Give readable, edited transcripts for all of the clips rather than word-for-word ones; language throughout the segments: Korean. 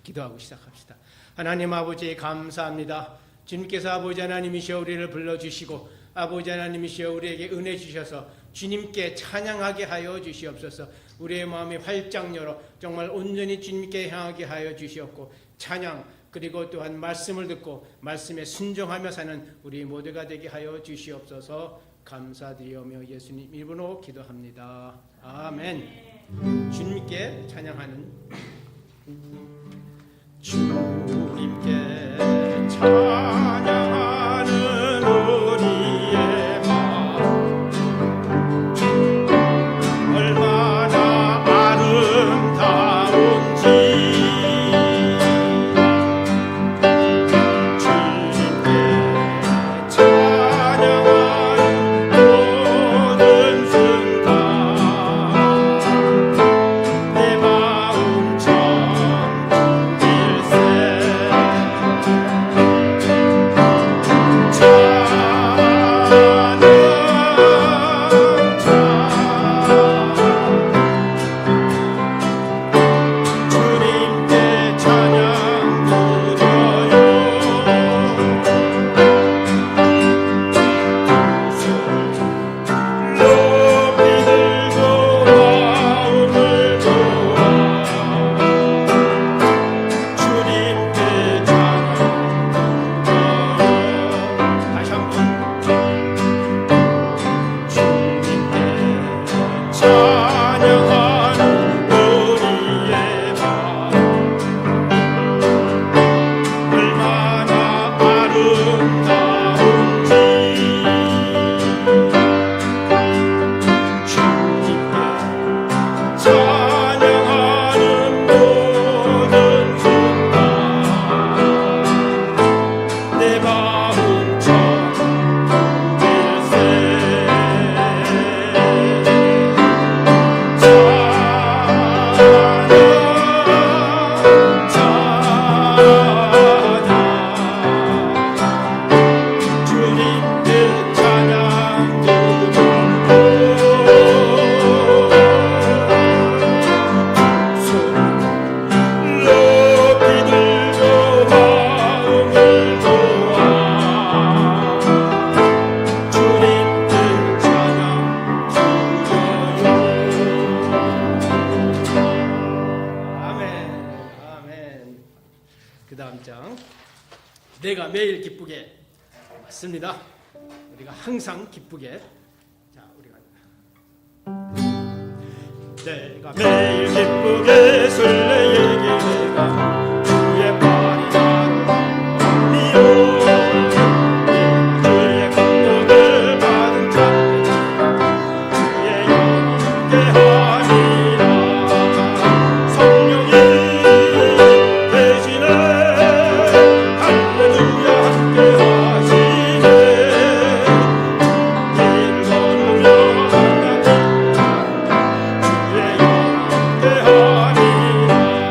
기도하고 시작합시다. 하나님 아버지 감사합니다. 주님께서 아버지 하나님이시여 우리를 불러주시고 아버지 하나님이시여 우리에게 은혜 주셔서 주님께 찬양하게 하여 주시옵소서. 우리의 마음이 활짝 열어 정말 온전히 주님께 향하게 하여 주시옵고 찬양 그리고 또한 말씀을 듣고 말씀에 순종하며 사는 우리 모두가 되게 하여 주시옵소서. 감사드리오며 예수님 이름으로 기도합니다. 아멘. 주님께 찬양하는 주님께 찬양하는 우리의 마음 얼마나 아름다운지 주님께 찬양하는 모든 순간 내 마음 정일세 주님께 찬양 드려요. 높이 들고 마음을 모아 주님께 찬양 드려요. 다시 한번 주님께 찬양하는 우리의 마음 얼마나 아름다운지 주님께 찬양하는 모든 순간 내 마음 정일세 주님께 찬양 높이 들고 마음을 모아 주님께 찬양 드려요. 아멘. 아멘. 그 다음 장 내가 매일 기쁘게 맞습니다. 우리가 항상 기쁘게 자 우리가 내가 매일 기쁘게 술래에게 내가 주의 발이 나를 미워 주의 감동을 받은 자들 주의 영이 함께하니라 성령이 대신에 할렐루야 함께하시네 일 걸으며 한가지 주의 영이 함께하니라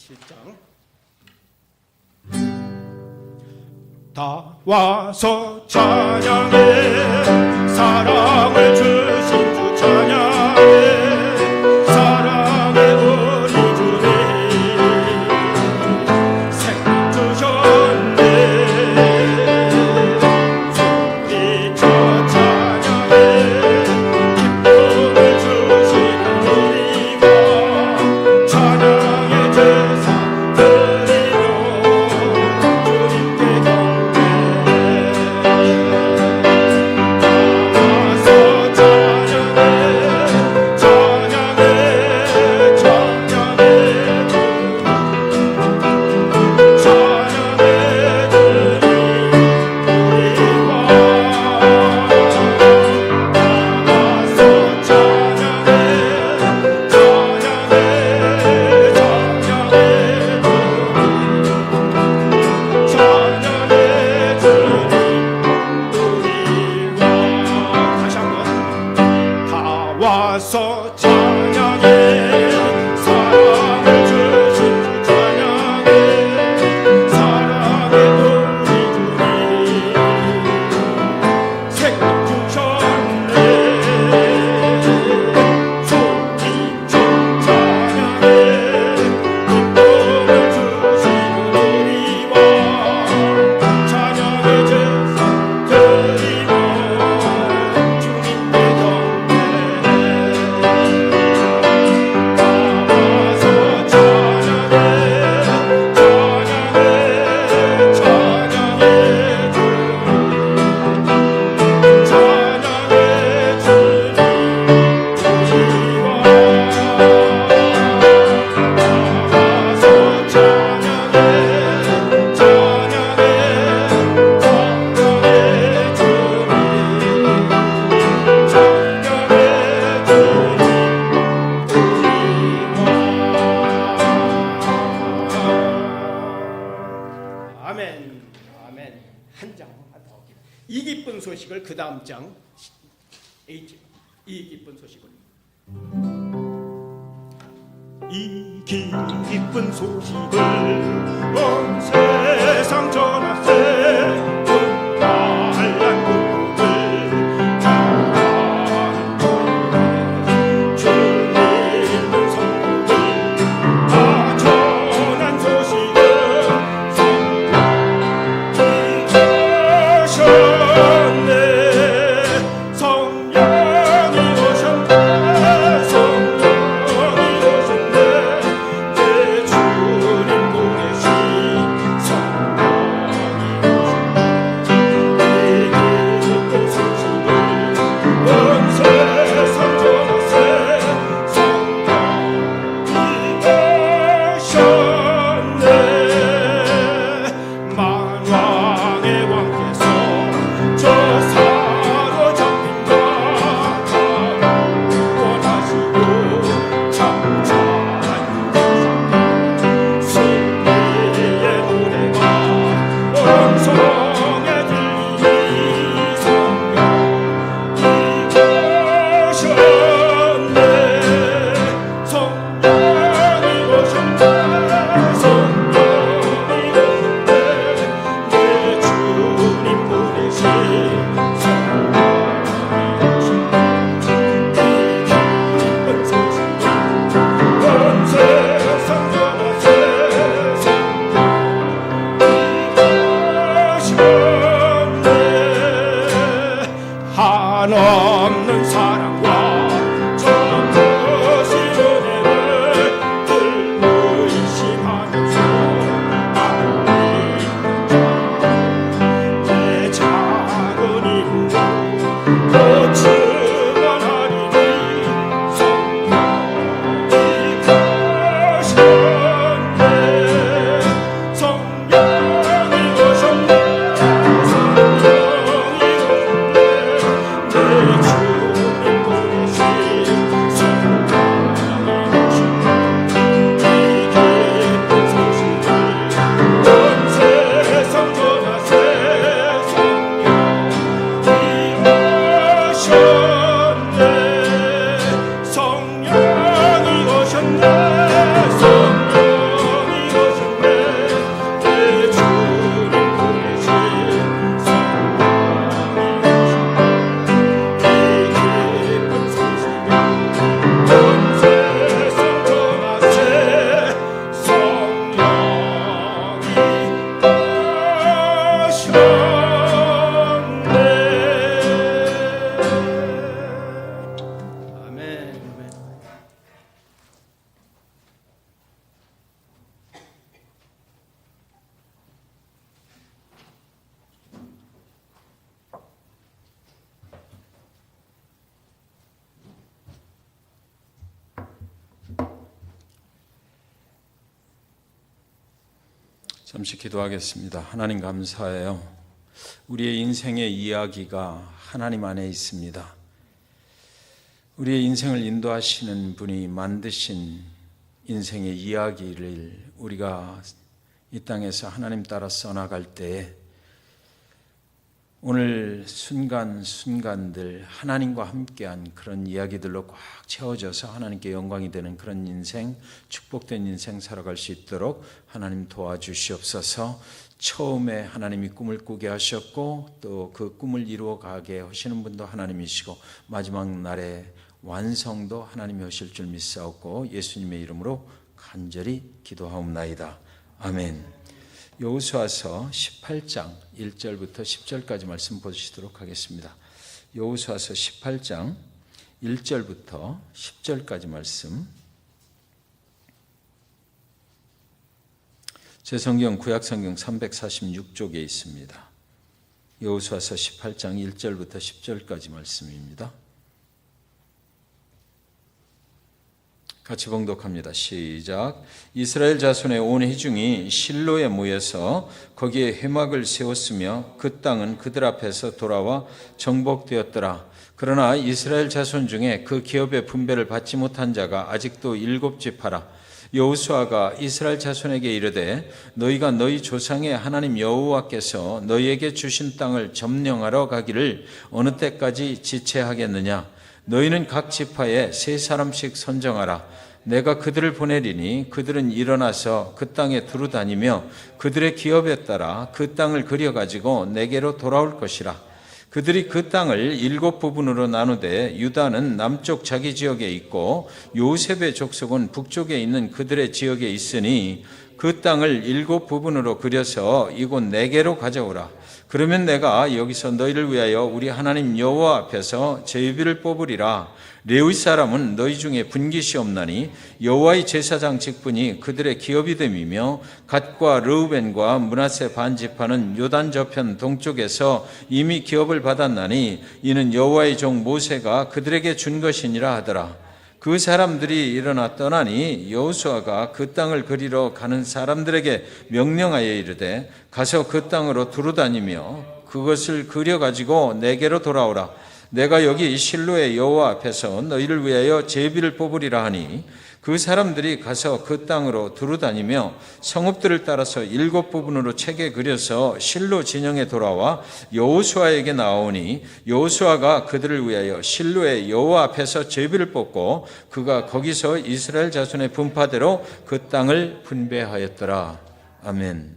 7장. 다 와서 찬양해, 사랑을 주신 주 찬양해, 사랑의 우리 주님 생명 주셨네. 소리쳐 찬양해, 기쁨을 주신 우리와 찬양의 제사 드리며 주님께 경배. 와서 찬양해, 찬양해, 찬양해 찬양해 주님 우리와. 와서 찬양해, 찬양해, 찬양해 찬양해 주님 우리와. 다시 한번. 다 와서 찬양해, 사랑을 주신 주 찬양해, 사랑의 우리 주님 생명 주셨네. 소리쳐 찬양해, 기쁨을 주신 우리와 찬양의 제사 드리며 주님께 경배. 와서 찬양해, 찬양해, 찬양해 찬양해 주님 우리와. 와서 찬양해, 찬양해, 찬양해 주님, 찬양해 주님 우리와. 아멘, 아멘. 한 장만 더. 이 기쁜 소식을 그 다음 장 H, 이 기쁜 소식을. 이 기쁜 소식을 온 세상 전하세, 한란 국국을 향하는 도래. 주님은 성국을 다 전한 소식을 성령이 오셨네. 성령이 오셨네. 성령이 오셨네. 내 주님 잠시 기도하겠습니다. 하나님 감사해요. 우리의 인생의 이야기가 하나님 안에 있습니다. 우리의 인생을 인도하시는 분이 만드신 인생의 이야기를 우리가 이 땅에서 하나님 따라 써나갈 때에 오늘 순간순간들 하나님과 함께한 그런 이야기들로 꽉 채워져서 하나님께 영광이 되는 그런 인생, 축복된 인생 살아갈 수 있도록 하나님 도와주시옵소서. 처음에 하나님이 꿈을 꾸게 하셨고 또 그 꿈을 이루어가게 하시는 분도 하나님이시고 마지막 날에 완성도 하나님이 하실 줄 믿사옵고 예수님의 이름으로 간절히 기도하옵나이다. 아멘. 여호수아서 18장 1절부터 10절까지 말씀 보시도록 하겠습니다. 여호수아서 18장 1절부터 10절까지 말씀. 제 성경 구약성경 346쪽에 있습니다. 여호수아서 18장 1절부터 10절까지 말씀입니다. 같이 봉독합니다. 시작. 이스라엘 자손의 온 회중이 실로에 모여서 거기에 회막을 세웠으며 그 땅은 그들 앞에서 돌아와 정복되었더라. 그러나 이스라엘 자손 중에 그 기업의 분배를 받지 못한 자가 아직도 7집하라. 여호수아가 이스라엘 자손에게 이르되 너희가 너희 조상의 하나님 여호와께서 너희에게 주신 땅을 점령하러 가기를 어느 때까지 지체하겠느냐. 너희는 각 지파에 3사람씩 선정하라. 내가 그들을 보내리니 그들은 일어나서 그 땅에 두루 다니며 그들의 기업에 따라 그 땅을 그려가지고 내게로 돌아올 것이라. 그들이 그 땅을 7부분으로 나누되 유다는 남쪽 자기 지역에 있고 요셉의 족속은 북쪽에 있는 그들의 지역에 있으니 그 땅을 7부분으로 그려서 이곳 내게로 가져오라. 그러면 내가 여기서 너희를 위하여 우리 하나님 여호와 앞에서 제비를 뽑으리라. 레위 사람은 너희 중에 분깃이 없나니 여호와의 제사장 직분이 그들의 기업이 됨이며 갓과 르우벤과 므낫세 반지파는 요단 저편 동쪽에서 이미 기업을 받았나니 이는 여호와의 종 모세가 그들에게 준 것이니라 하더라. 그 사람들이 일어나 떠나니 여호수아가 그 땅을 그리러 가는 사람들에게 명령하여 이르되 가서 그 땅으로 두루 다니며 그것을 그려가지고 내게로 돌아오라. 내가 여기 실로의 여호와 앞에서 너희를 위하여 제비를 뽑으리라 하니 그 사람들이 가서 그 땅으로 두루 다니며 성읍들을 따라서 7부분으로 책에 그려서 실로 진영에 돌아와 여호수아에게 나오니 여호수아가 그들을 위하여 실로의 여호와 앞에서 제비를 뽑고 그가 거기서 이스라엘 자손의 분파대로 그 땅을 분배하였더라. 아멘.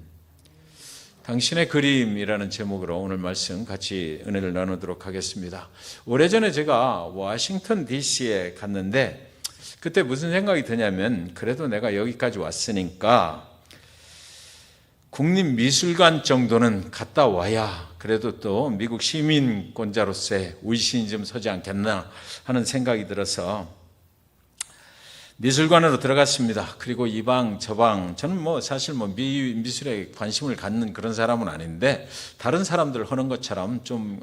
당신의 그림이라는 제목으로 오늘 말씀 같이 은혜를 나누도록 하겠습니다. 오래전에 제가 워싱턴 DC에 갔는데 그때 무슨 생각이 드냐면 그래도 내가 여기까지 왔으니까 국립미술관 정도는 갔다 와야 그래도 또 미국 시민권자로서의 위신이 좀 서지 않겠나 하는 생각이 들어서 미술관으로 들어갔습니다. 그리고 이 방 저 방 저는 사실 미술에 관심을 갖는 그런 사람은 아닌데 다른 사람들 하는 것처럼 좀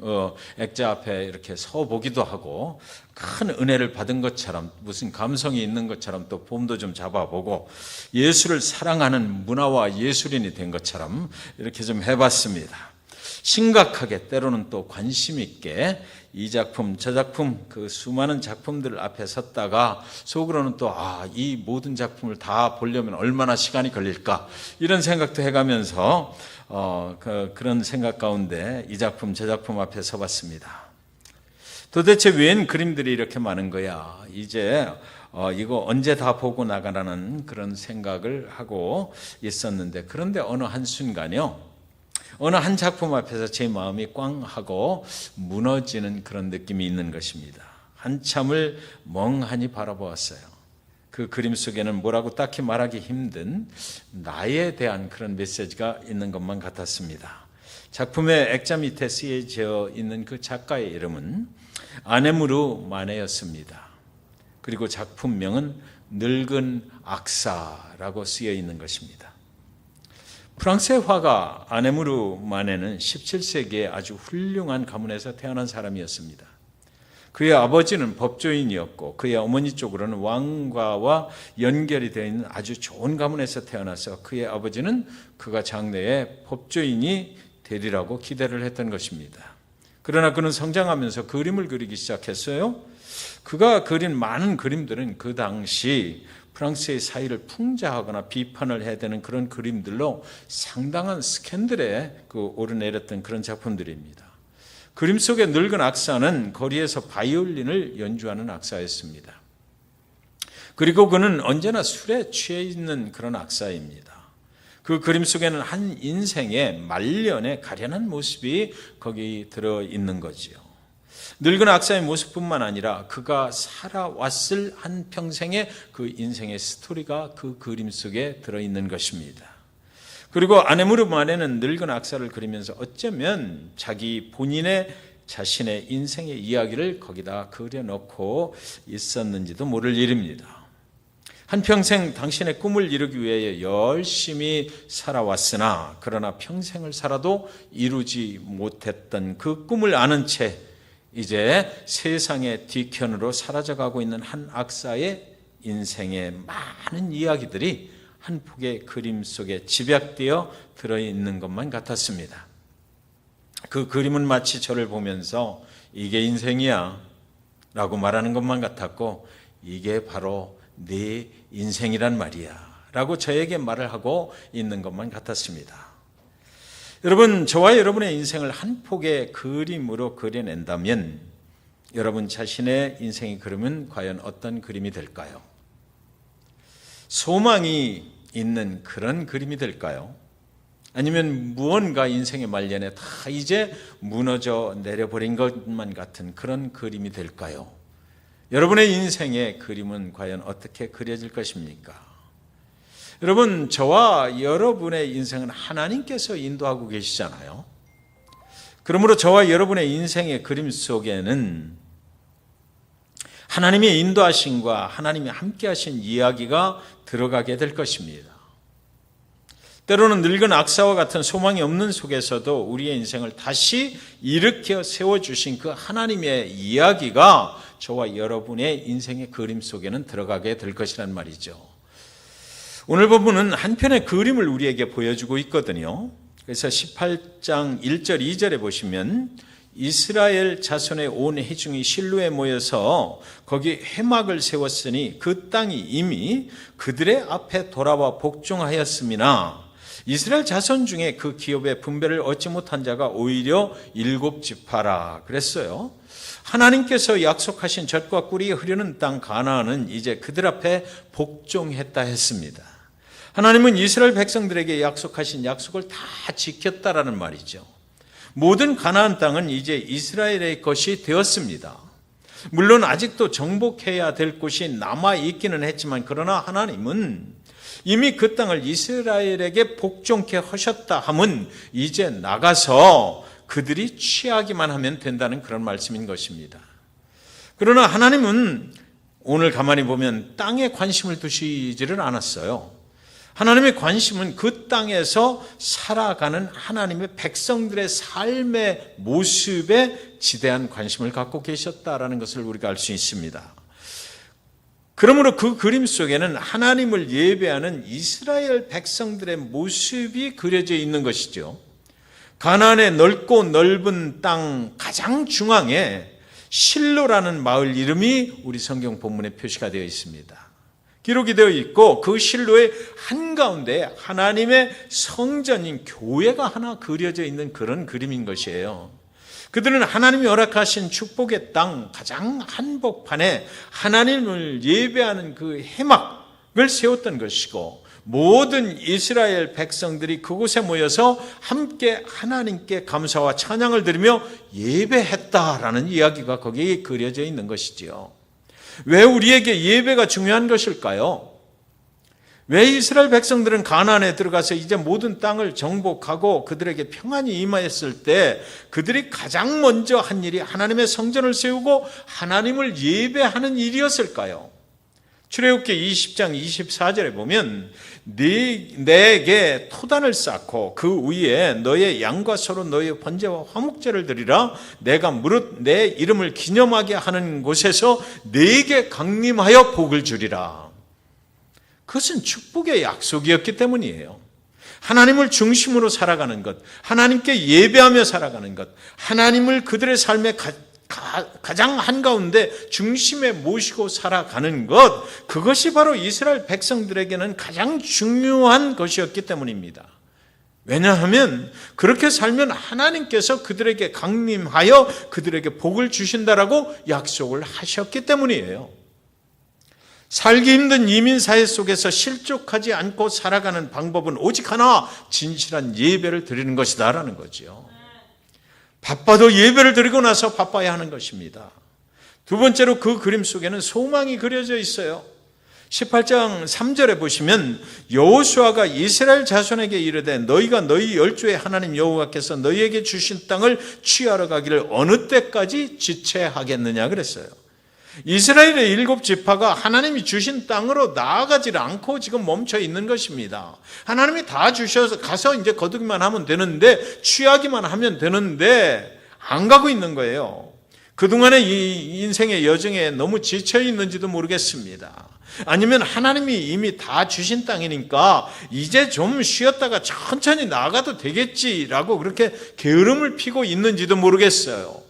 액자 앞에 이렇게 서 보기도 하고 큰 은혜를 받은 것처럼 무슨 감성이 있는 것처럼 또 폼도 좀 잡아보고 예술을 사랑하는 문화와 예술인이 된 것처럼 이렇게 좀 해봤습니다. 심각하게 때로는 또 관심 있게 이 작품 저 작품 그 수많은 작품들 앞에 섰다가 속으로는 또 이 모든 작품을 다 보려면 얼마나 시간이 걸릴까 이런 생각도 해가면서 그런 생각 가운데 이 작품 저 작품 앞에 서봤습니다. 도대체 웬 그림들이 이렇게 많은 거야. 이제 이거 언제 다 보고 나가라는 그런 생각을 하고 있었는데 그런데 어느 한순간요. 어느 한 작품 앞에서 제 마음이 꽝 하고 무너지는 그런 느낌이 있는 것입니다. 한참을 멍하니 바라보았어요. 그 그림 속에는 뭐라고 딱히 말하기 힘든 나에 대한 그런 메시지가 있는 것만 같았습니다. 작품의 액자 밑에 쓰여져 있는 그 작가의 이름은 아네무르 마네였습니다. 그리고 작품명은 늙은 악사라고 쓰여 있는 것입니다. 프랑스의 화가 아네무르 마네는 17세기에 아주 훌륭한 가문에서 태어난 사람이었습니다. 그의 아버지는 법조인이었고 그의 어머니 쪽으로는 왕가와 연결이 되어 있는 아주 좋은 가문에서 태어나서 그의 아버지는 그가 장래에 법조인이 되리라고 기대를 했던 것입니다. 그러나 그는 성장하면서 그림을 그리기 시작했어요. 그가 그린 많은 그림들은 그 당시 프랑스의 사회를 풍자하거나 비판을 해야 되는 그런 그림들로 상당한 스캔들에 오르내렸던 그런 작품들입니다. 그림 속의 늙은 악사는 거리에서 바이올린을 연주하는 악사였습니다. 그리고 그는 언제나 술에 취해 있는 그런 악사입니다. 그 그림 속에는 한 인생의 말년의 가련한 모습이 거기 들어있는 거지요. 늙은 악사의 모습뿐만 아니라 그가 살아왔을 한평생의 그 인생의 스토리가 그 그림 속에 들어있는 것입니다. 그리고 아내 무릎 안에는 늙은 악사를 그리면서 어쩌면 자기 본인의 자신의 인생의 이야기를 거기다 그려놓고 있었는지도 모를 일입니다. 한평생 당신의 꿈을 이루기 위해 열심히 살아왔으나 그러나 평생을 살아도 이루지 못했던 그 꿈을 아는 채 이제 세상의 뒤편으로 사라져가고 있는 한 악사의 인생의 많은 이야기들이 한 폭의 그림 속에 집약되어 들어있는 것만 같았습니다. 그 그림은 마치 저를 보면서 이게 인생이야 라고 말하는 것만 같았고 이게 바로 네 인생이란 말이야 라고 저에게 말을 하고 있는 것만 같았습니다. 여러분, 저와 여러분의 인생을 한 폭의 그림으로 그려낸다면 여러분 자신의 인생의 그림은 과연 어떤 그림이 될까요? 소망이 있는 그런 그림이 될까요? 아니면 무언가 인생의 말년에 다 이제 무너져 내려버린 것만 같은 그런 그림이 될까요? 여러분의 인생의 그림은 과연 어떻게 그려질 것입니까? 여러분, 저와 여러분의 인생은 하나님께서 인도하고 계시잖아요. 그러므로 저와 여러분의 인생의 그림 속에는 하나님의 인도하심과 하나님이 함께 하신 이야기가 들어가게 될 것입니다. 때로는 늙은 악사와 같은 소망이 없는 속에서도 우리의 인생을 다시 일으켜 세워주신 그 하나님의 이야기가 저와 여러분의 인생의 그림 속에는 들어가게 될 것이란 말이죠. 오늘 본문은 한편의 그림을 우리에게 보여주고 있거든요. 그래서 18장 1절 2절에 보시면 이스라엘 자손의 온 회중이 실로에 모여서 거기 회막을 세웠으니 그 땅이 이미 그들의 앞에 돌아와 복종하였음이나 이스라엘 자손 중에 그 기업의 분배를 얻지 못한 자가 오히려 7지파라 그랬어요. 하나님께서 약속하신 젖과 꿀이 흐르는 땅 가나안은 이제 그들 앞에 복종했다 했습니다. 하나님은 이스라엘 백성들에게 약속하신 약속을 다 지켰다라는 말이죠. 모든 가나안 땅은 이제 이스라엘의 것이 되었습니다. 물론 아직도 정복해야 될 곳이 남아있기는 했지만 그러나 하나님은 이미 그 땅을 이스라엘에게 복종케 하셨다 함은 이제 나가서 그들이 취하기만 하면 된다는 그런 말씀인 것입니다. 그러나 하나님은 오늘 가만히 보면 땅에 관심을 두시지를 않았어요. 하나님의 관심은 그 땅에서 살아가는 하나님의 백성들의 삶의 모습에 지대한 관심을 갖고 계셨다라는 것을 우리가 알 수 있습니다. 그러므로 그 그림 속에는 하나님을 예배하는 이스라엘 백성들의 모습이 그려져 있는 것이죠. 가나안의 넓고 넓은 땅 가장 중앙에 실로라는 마을 이름이 우리 성경 본문에 표시가 되어 있습니다. 기록이 되어 있고 그 실로의 한가운데 하나님의 성전인 교회가 하나 그려져 있는 그런 그림인 것이에요. 그들은 하나님이 허락하신 축복의 땅 가장 한복판에 하나님을 예배하는 그 회막을 세웠던 것이고 모든 이스라엘 백성들이 그곳에 모여서 함께 하나님께 감사와 찬양을 드리며 예배했다라는 이야기가 거기에 그려져 있는 것이지요. 왜 우리에게 예배가 중요한 것일까요? 왜 이스라엘 백성들은 가나안에 들어가서 이제 모든 땅을 정복하고 그들에게 평안이 임하였을 때 그들이 가장 먼저 한 일이 하나님의 성전을 세우고 하나님을 예배하는 일이었을까요? 출애굽기 20장 24절에 보면 내게 토단을 쌓고 그 위에 너의 양과 소로 너의 번제와 화목제를 드리라. 내가 무릇 내 이름을 기념하게 하는 곳에서 내게 강림하여 복을 주리라. 그것은 축복의 약속이었기 때문이에요. 하나님을 중심으로 살아가는 것, 하나님께 예배하며 살아가는 것, 하나님을 그들의 삶의 가장 한가운데 중심에 모시고 살아가는 것, 그것이 바로 이스라엘 백성들에게는 가장 중요한 것이었기 때문입니다. 왜냐하면 그렇게 살면 하나님께서 그들에게 강림하여 그들에게 복을 주신다라고 약속을 하셨기 때문이에요. 살기 힘든 이민사회 속에서 실족하지 않고 살아가는 방법은 오직 하나, 진실한 예배를 드리는 것이다라는 거죠. 바빠도 예배를 드리고 나서 바빠야 하는 것입니다. 두 번째로 그 그림 속에는 소망이 그려져 있어요. 18장 3절에 보시면 여호수아가 이스라엘 자손에게 이르되 너희가 너희 열조의 하나님 여호와께서 너희에게 주신 땅을 취하러 가기를 어느 때까지 지체하겠느냐 그랬어요. 이스라엘의 7지파가 하나님이 주신 땅으로 나아가지 않고 지금 멈춰 있는 것입니다. 하나님이 다 주셔서 가서 이제 거두기만 하면 되는데, 취하기만 하면 되는데 안 가고 있는 거예요. 그동안의 이 인생의 여정에 너무 지쳐 있는지도 모르겠습니다. 아니면 하나님이 이미 다 주신 땅이니까 이제 좀 쉬었다가 천천히 나아가도 되겠지라고 그렇게 게으름을 피고 있는지도 모르겠어요.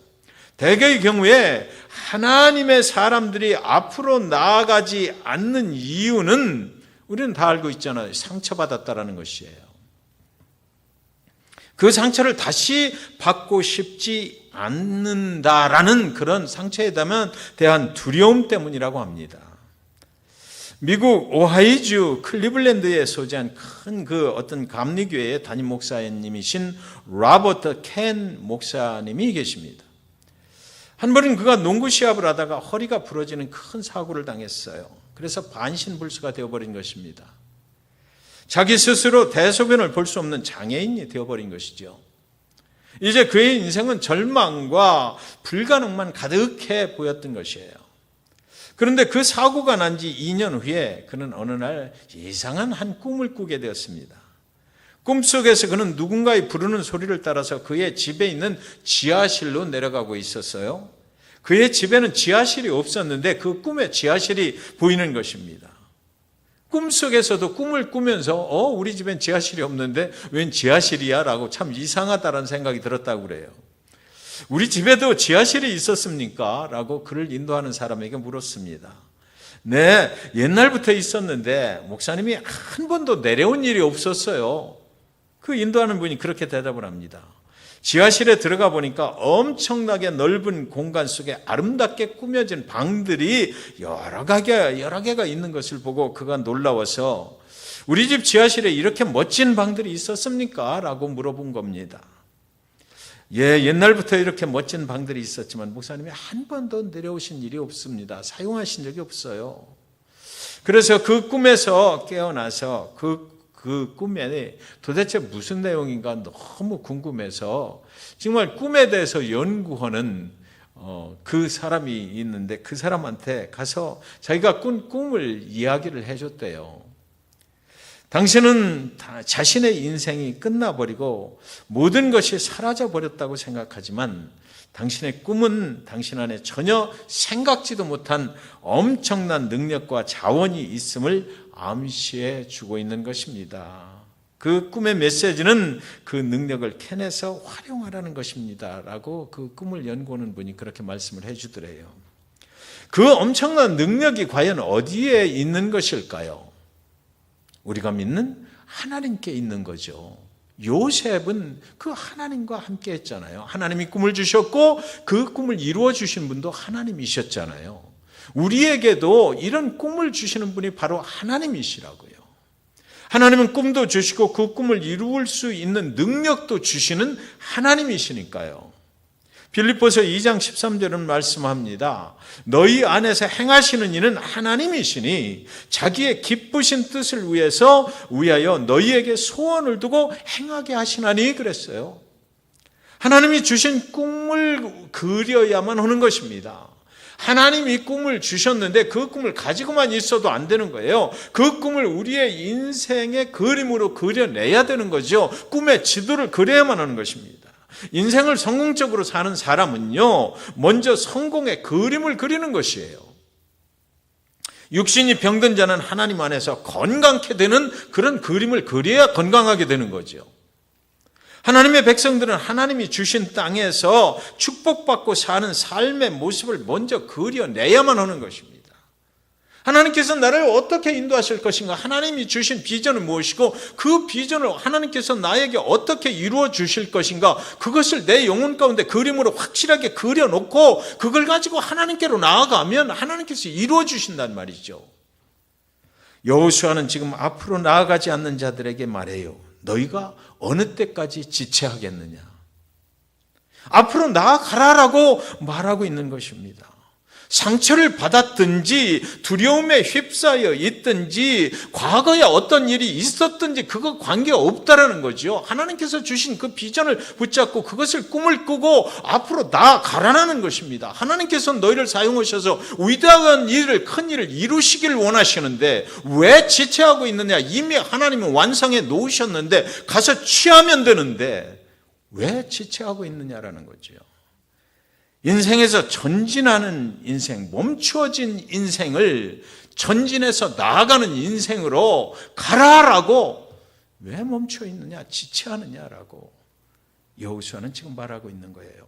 대개의 경우에 하나님의 사람들이 앞으로 나아가지 않는 이유는 우리는 다 알고 있잖아요. 상처받았다라는 것이에요. 그 상처를 다시 받고 싶지 않는다라는 그런 상처에 대한 두려움 때문이라고 합니다. 미국 오하이주 클리블랜드에 소재한 큰 그 어떤 감리교회의 담임 목사님이신 로버트 켄 목사님이 계십니다. 한 번은 그가 농구 시합을 하다가 허리가 부러지는 큰 사고를 당했어요. 그래서 반신불수가 되어버린 것입니다. 자기 스스로 대소변을 볼 수 없는 장애인이 되어버린 것이죠. 이제 그의 인생은 절망과 불가능만 가득해 보였던 것이에요. 그런데 그 사고가 난 지 2년 후에 그는 어느 날 이상한 한 꿈을 꾸게 되었습니다. 꿈속에서 그는 누군가의 부르는 소리를 따라서 그의 집에 있는 지하실로 내려가고 있었어요. 그의 집에는 지하실이 없었는데 그 꿈에 지하실이 보이는 것입니다. 꿈속에서도 꿈을 꾸면서 우리 집엔 지하실이 없는데 웬 지하실이야? 라고 참 이상하다는 생각이 들었다고 그래요. 우리 집에도 지하실이 있었습니까? 라고 그를 인도하는 사람에게 물었습니다. 네, 옛날부터 있었는데 목사님이 한 번도 내려온 일이 없었어요. 그 인도하는 분이 그렇게 대답을 합니다. 지하실에 들어가 보니까 엄청나게 넓은 공간 속에 아름답게 꾸며진 방들이 여러 개가 있는 것을 보고 그가 놀라워서 우리 집 지하실에 이렇게 멋진 방들이 있었습니까? 라고 물어본 겁니다. 예, 옛날부터 이렇게 멋진 방들이 있었지만 목사님이 한 번도 내려오신 일이 없습니다. 사용하신 적이 없어요. 그래서 그 꿈에서 깨어나서 그 꿈에 도대체 무슨 내용인가 너무 궁금해서 정말 꿈에 대해서 연구하는 그 사람이 있는데 그 사람한테 가서 자기가 꾼 꿈을 이야기를 해줬대요. 당신은 자신의 인생이 끝나버리고 모든 것이 사라져버렸다고 생각하지만 당신의 꿈은 당신 안에 전혀 생각지도 못한 엄청난 능력과 자원이 있음을 암시해 주고 있는 것입니다. 그 꿈의 메시지는 그 능력을 캐내서 활용하라는 것입니다. 라고 그 꿈을 연구하는 분이 그렇게 말씀을 해 주더래요. 그 엄청난 능력이 과연 어디에 있는 것일까요? 우리가 믿는 하나님께 있는 거죠. 요셉은 그 하나님과 함께 했잖아요. 하나님이 꿈을 주셨고 그 꿈을 이루어 주신 분도 하나님이셨잖아요. 우리에게도 이런 꿈을 주시는 분이 바로 하나님이시라고요. 하나님은 꿈도 주시고 그 꿈을 이룰 수 있는 능력도 주시는 하나님이시니까요. 빌립보서 2장 13절은 말씀합니다. 너희 안에서 행하시는 이는 하나님이시니 자기의 기쁘신 뜻을 위하여 너희에게 소원을 두고 행하게 하시나니 그랬어요. 하나님이 주신 꿈을 그려야만 하는 것입니다. 하나님이 꿈을 주셨는데 그 꿈을 가지고만 있어도 안 되는 거예요. 그 꿈을 우리의 인생의 그림으로 그려내야 되는 거죠. 꿈의 지도를 그려야만 하는 것입니다. 인생을 성공적으로 사는 사람은요, 먼저 성공의 그림을 그리는 것이에요. 육신이 병든 자는 하나님 안에서 건강케 되는 그런 그림을 그려야 건강하게 되는 거죠. 하나님의 백성들은 하나님이 주신 땅에서 축복받고 사는 삶의 모습을 먼저 그려내야만 하는 것입니다. 하나님께서 나를 어떻게 인도하실 것인가? 하나님이 주신 비전은 무엇이고 그 비전을 하나님께서 나에게 어떻게 이루어 주실 것인가? 그것을 내 영혼 가운데 그림으로 확실하게 그려놓고 그걸 가지고 하나님께로 나아가면 하나님께서 이루어 주신단 말이죠. 여호수아는 지금 앞으로 나아가지 않는 자들에게 말해요. 너희가 어느 때까지 지체하겠느냐? 앞으로 나아가라라고 말하고 있는 것입니다. 상처를 받았든지 두려움에 휩싸여 있든지 과거에 어떤 일이 있었든지 그거 관계없다라는 거죠. 하나님께서 주신 그 비전을 붙잡고 그것을 꿈을 꾸고 앞으로 나아가라는 것입니다. 하나님께서 너희를 사용하셔서 위대한 일을, 큰 일을 이루시기를 원하시는데 왜 지체하고 있느냐? 이미 하나님은 완성해 놓으셨는데 가서 취하면 되는데 왜 지체하고 있느냐라는 거죠. 인생에서 전진하는 인생, 멈추어진 인생을 전진해서 나아가는 인생으로 가라라고 왜 멈춰 있느냐, 지체하느냐라고 여호수아는 지금 말하고 있는 거예요.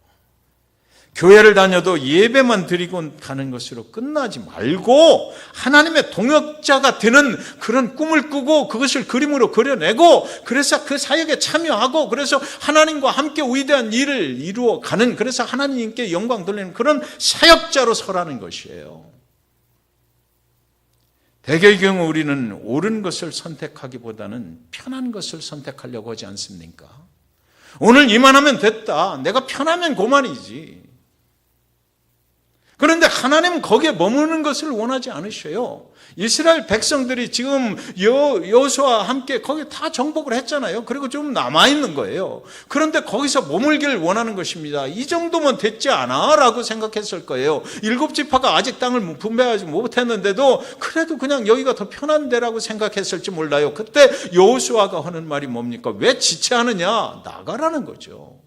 교회를 다녀도 예배만 드리고 가는 것으로 끝나지 말고 하나님의 동역자가 되는 그런 꿈을 꾸고 그것을 그림으로 그려내고 그래서 그 사역에 참여하고 그래서 하나님과 함께 위대한 일을 이루어가는, 그래서 하나님께 영광 돌리는 그런 사역자로 서라는 것이에요. 대개의 경우 우리는 옳은 것을 선택하기보다는 편한 것을 선택하려고 하지 않습니까? 오늘 이만하면 됐다. 내가 편하면 그만이지. 그런데 하나님은 거기에 머무는 것을 원하지 않으셔요. 이스라엘 백성들이 지금 여호수아와 함께 거기 다 정복을 했잖아요. 그리고 좀 남아있는 거예요. 그런데 거기서 머물기를 원하는 것입니다. 이 정도면 됐지 않아? 라고 생각했을 거예요. 7지파가 아직 땅을 분배하지 못했는데도 그래도 그냥 여기가 더 편한 데라고 생각했을지 몰라요. 그때 여호수아가 하는 말이 뭡니까? 왜 지체하느냐? 나가라는 거죠.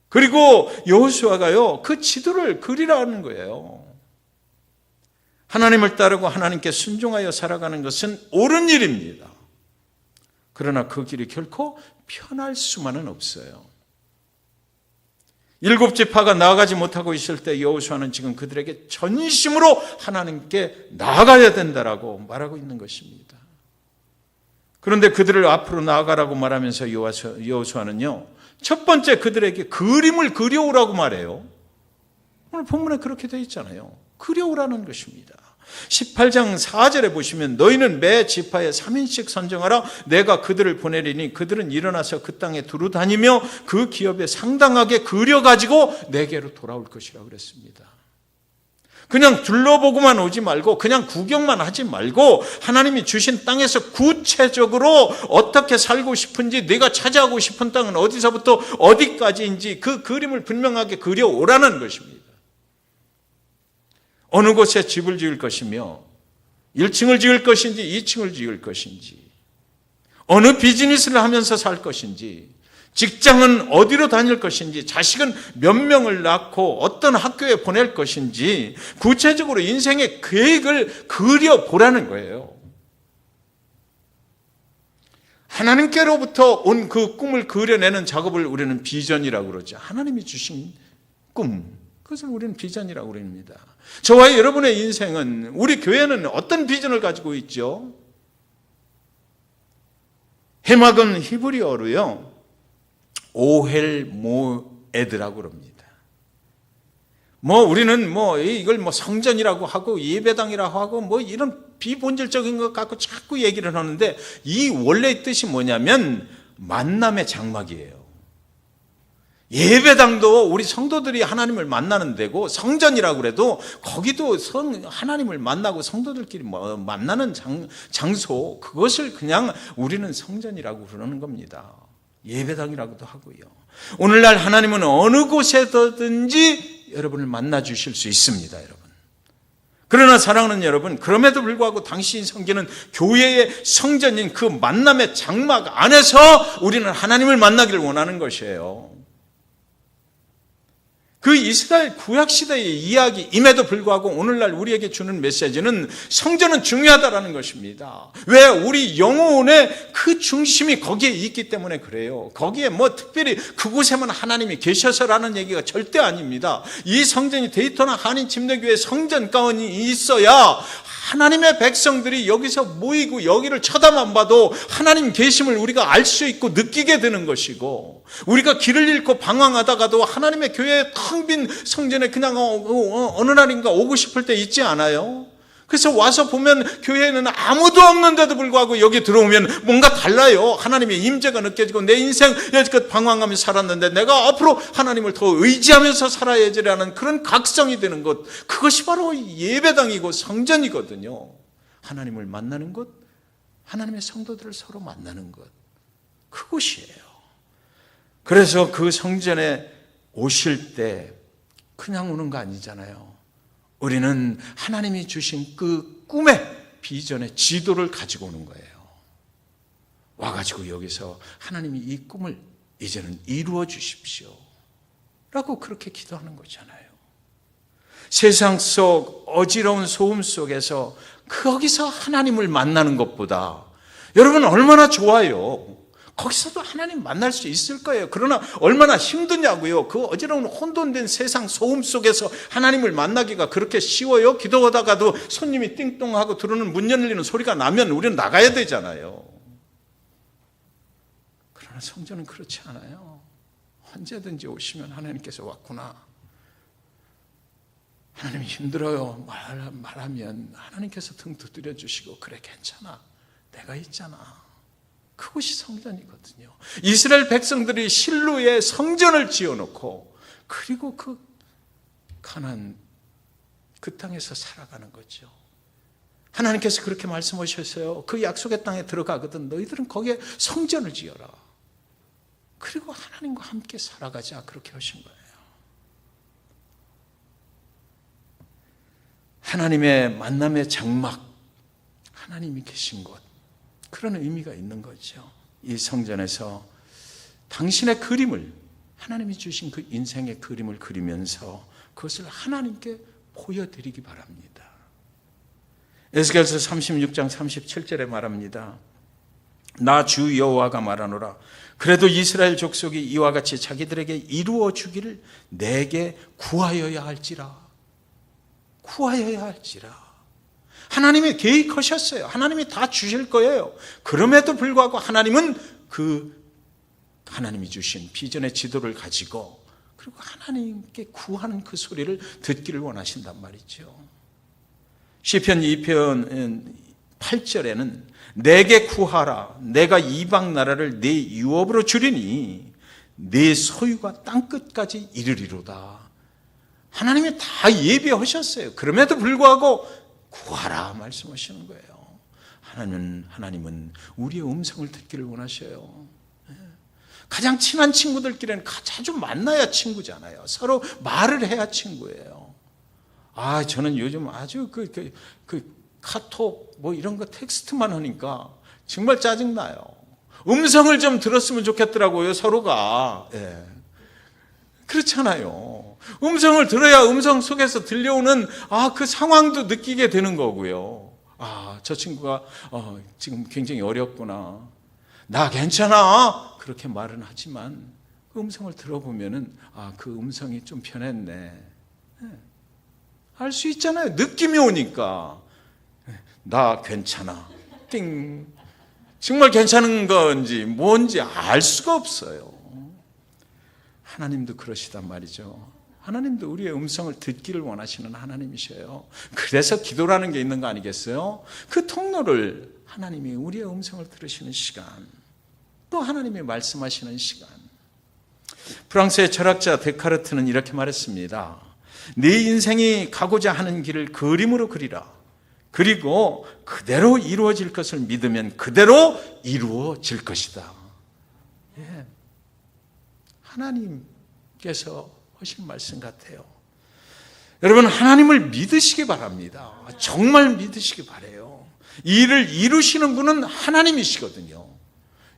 그리고 여호수아가요, 그 지도를 그리라는 거예요. 하나님을 따르고 하나님께 순종하여 살아가는 것은 옳은 일입니다. 그러나 그 길이 결코 편할 수만은 없어요. 7지파가 나아가지 못하고 있을 때 여호수아는 지금 그들에게 전심으로 하나님께 나아가야 된다라고 말하고 있는 것입니다. 그런데 그들을 앞으로 나아가라고 말하면서 여호수아는요, 첫 번째 그들에게 그림을 그려오라고 말해요. 오늘 본문에 그렇게 되어 있잖아요. 그려오라는 것입니다. 18장 4절에 보시면 너희는 매 지파에 3인씩 선정하라. 내가 그들을 보내리니 그들은 일어나서 그 땅에 두루 다니며 그 기업에 상당하게 그려가지고 내게로 돌아올 것이라고 그랬습니다. 그냥 둘러보고만 오지 말고 그냥 구경만 하지 말고 하나님이 주신 땅에서 구체적으로 어떻게 살고 싶은지, 내가 차지하고 싶은 땅은 어디서부터 어디까지인지 그 그림을 분명하게 그려오라는 것입니다. 어느 곳에 집을 지을 것이며 1층을 지을 것인지 2층을 지을 것인지, 어느 비즈니스를 하면서 살 것인지, 직장은 어디로 다닐 것인지, 자식은 몇 명을 낳고 어떤 학교에 보낼 것인지 구체적으로 인생의 계획을 그려보라는 거예요. 하나님께로부터 온 그 꿈을 그려내는 작업을 우리는 비전이라고 그러죠. 하나님이 주신 꿈, 그것을 우리는 비전이라고 그럽니다. 저와 여러분의 인생은, 우리 교회는 어떤 비전을 가지고 있죠? 해막은 히브리어로요, 오헬 모에드라고 그럽니다. 우리는 이걸 성전이라고 하고 예배당이라고 하고 이런 비본질적인 것 갖고 자꾸 얘기를 하는데, 이 원래의 뜻이 뭐냐면 만남의 장막이에요. 예배당도 우리 성도들이 하나님을 만나는 데고, 성전이라고 그래도 거기도 하나님을 만나고 성도들끼리 만나는 장소, 그것을 그냥 우리는 성전이라고 그러는 겁니다. 예배당이라고도 하고요. 오늘날 하나님은 어느 곳에든지 여러분을 만나 주실 수 있습니다, 여러분. 그러나 사랑하는 여러분, 그럼에도 불구하고 당신이 섬기는 교회의 성전인 그 만남의 장막 안에서 우리는 하나님을 만나기를 원하는 것이에요. 그 이스라엘 구약시대의 이야기임에도 불구하고 오늘날 우리에게 주는 메시지는 성전은 중요하다라는 것입니다. 왜? 우리 영혼의 그 중심이 거기에 있기 때문에 그래요. 거기에 뭐 특별히 그곳에만 하나님이 계셔서라는 얘기가 절대 아닙니다. 이 성전이 데이터나 한인 침례교회 성전 가운이 있어야 하나님의 백성들이 여기서 모이고 여기를 쳐다만 봐도 하나님 계심을 우리가 알 수 있고 느끼게 되는 것이고, 우리가 길을 잃고 방황하다가도 하나님의 교회에 텅 빈 성전에 그냥 어느 날인가 오고 싶을 때 있지 않아요? 그래서 와서 보면 교회에는 아무도 없는데도 불구하고 여기 들어오면 뭔가 달라요. 하나님의 임재가 느껴지고, 내 인생 여지껏 방황하며 살았는데 내가 앞으로 하나님을 더 의지하면서 살아야지라는 그런 각성이 되는 것, 그것이 바로 예배당이고 성전이거든요. 하나님을 만나는 것, 하나님의 성도들을 서로 만나는 것, 그곳이에요. 그래서 그 성전에 오실 때 그냥 오는 거 아니잖아요. 우리는 하나님이 주신 그 꿈의 비전의 지도를 가지고 오는 거예요. 와가지고 여기서 하나님이 이 꿈을 이제는 이루어 주십시오 라고 그렇게 기도하는 거잖아요. 세상 속 어지러운 소음 속에서 거기서 하나님을 만나는 것보다 여러분 얼마나 좋아요. 거기서도 하나님 만날 수 있을 거예요. 그러나 얼마나 힘드냐고요. 그 어지러운 혼돈된 세상 소음 속에서 하나님을 만나기가 그렇게 쉬워요? 기도하다가도 손님이 띵동하고 들어오는 문 열리는 소리가 나면 우리는 나가야 되잖아요. 그러나 성전은 그렇지 않아요. 언제든지 오시면 하나님께서 왔구나. 하나님이 힘들어요 말하면 하나님께서 등 두드려 주시고, 그래 괜찮아, 내가 있잖아. 그것이 성전이거든요. 이스라엘 백성들이 실로에 성전을 지어놓고 그리고 그 가나안 그 땅에서 살아가는 거죠. 하나님께서 그렇게 말씀하셨어요. 그 약속의 땅에 들어가거든 너희들은 거기에 성전을 지어라. 그리고 하나님과 함께 살아가자, 그렇게 하신 거예요. 하나님의 만남의 장막, 하나님이 계신 곳, 그런 의미가 있는 거죠. 이 성전에서 당신의 그림을, 하나님이 주신 그 인생의 그림을 그리면서 그것을 하나님께 보여드리기 바랍니다. 에스겔서 36장 37절에 말합니다. 나 주 여호와가 말하노라. 그래도 이스라엘 족속이 이와 같이 자기들에게 이루어 주기를 내게 구하여야 할지라. 구하여야 할지라. 하나님이 계획하셨어요. 하나님이 다 주실 거예요. 그럼에도 불구하고 하나님은 하나님이 주신 비전의 지도를 가지고 그리고 하나님께 구하는 그 소리를 듣기를 원하신단 말이죠. 시편 2편 8절에는 내게 구하라. 내가 이방 나라를 네 유업으로 주리니 네 소유가 땅끝까지 이르리로다. 하나님이 다 예비하셨어요. 그럼에도 불구하고 구하라 말씀하시는 거예요. 하나님은 우리의 음성을 듣기를 원하셔요. 가장 친한 친구들끼리는 자주 만나야 친구잖아요. 서로 말을 해야 친구예요. 저는 요즘 아주 그 카톡 뭐 이런 거 텍스트만 하니까 정말 짜증나요. 음성을 좀 들었으면 좋겠더라고요, 서로가. 그렇잖아요. 음성을 들어야 음성 속에서 들려오는 그 상황도 느끼게 되는 거고요. 저 친구가 지금 굉장히 어렵구나. 나 괜찮아. 그렇게 말은 하지만 그 음성을 들어보면은 그 음성이 좀 변했네. 알 수 있잖아요. 느낌이 오니까. 나 괜찮아. 띵. 정말 괜찮은 건지 뭔지 알 수가 없어요. 하나님도 그러시단 말이죠. 하나님도 우리의 음성을 듣기를 원하시는 하나님이셔요. 그래서 기도라는 게 있는 거 아니겠어요? 그 통로를 하나님이 우리의 음성을 들으시는 시간, 또 하나님이 말씀하시는 시간. 프랑스의 철학자 데카르트는 이렇게 말했습니다. 네 인생이 가고자 하는 길을 그림으로 그리라. 그리고 그대로 이루어질 것을 믿으면 그대로 이루어질 것이다. 하나님께서 하신 말씀 같아요. 여러분, 하나님을 믿으시기 바랍니다. 정말 믿으시기 바라요. 이 일을 이루시는 분은 하나님이시거든요.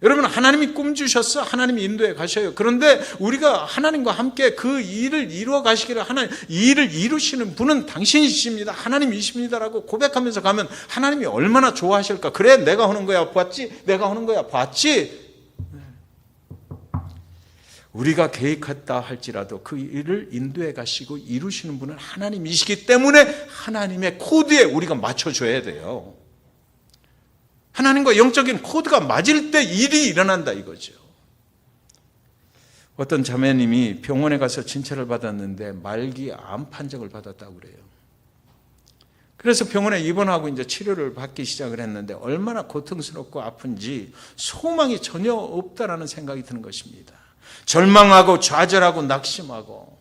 여러분, 하나님이 꿈 주셨어. 하나님이 인도해 가셔요. 그런데 우리가 하나님과 함께 그 일을 이루어 가시기를, 하나님, 이 일을 이루시는 분은 당신이십니다. 하나님이십니다라고 고백하면서 가면 하나님이 얼마나 좋아하실까. 그래, 내가 하는 거야 봤지? 내가 하는 거야 봤지? 우리가 계획했다 할지라도 그 일을 인도해 가시고 이루시는 분은 하나님이시기 때문에 하나님의 코드에 우리가 맞춰줘야 돼요. 하나님과 영적인 코드가 맞을 때 일이 일어난다 이거죠. 어떤 자매님이 병원에 가서 진찰을 받았는데 말기 암 판정을 받았다고 그래요. 그래서 병원에 입원하고 이제 치료를 받기 시작을 했는데 얼마나 고통스럽고 아픈지 소망이 전혀 없다라는 생각이 드는 것입니다. 절망하고 좌절하고 낙심하고,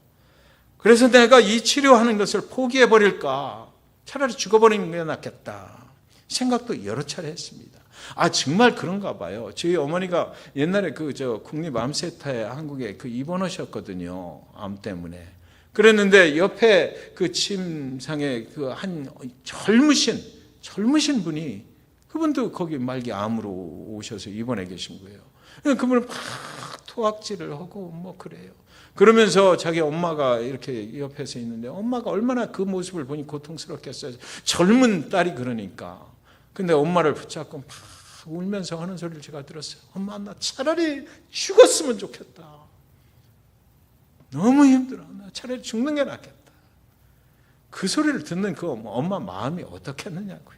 그래서 내가 이 치료하는 것을 포기해버릴까, 차라리 죽어버리는 게 낫겠다 생각도 여러 차례 했습니다. 정말 그런가 봐요. 저희 어머니가 옛날에 국립암센터에 한국에 입원하셨거든요. 암 때문에. 그랬는데 옆에 그 침상에 한 젊으신 분이, 그분도 거기 말기 암으로 오셔서 입원해 계신 거예요. 그분은 막 토악질을 하고 뭐 그래요. 그러면서 자기 엄마가 이렇게 옆에서 있는데 엄마가 얼마나 그 모습을 보니 고통스럽겠어요. 젊은 딸이 그러니까. 근데 엄마를 붙잡고 막 울면서 하는 소리를 제가 들었어요. 엄마, 나 차라리 죽었으면 좋겠다. 너무 힘들어. 나 차라리 죽는 게 낫겠다. 그 소리를 듣는 그 엄마 마음이 어떻겠느냐고요.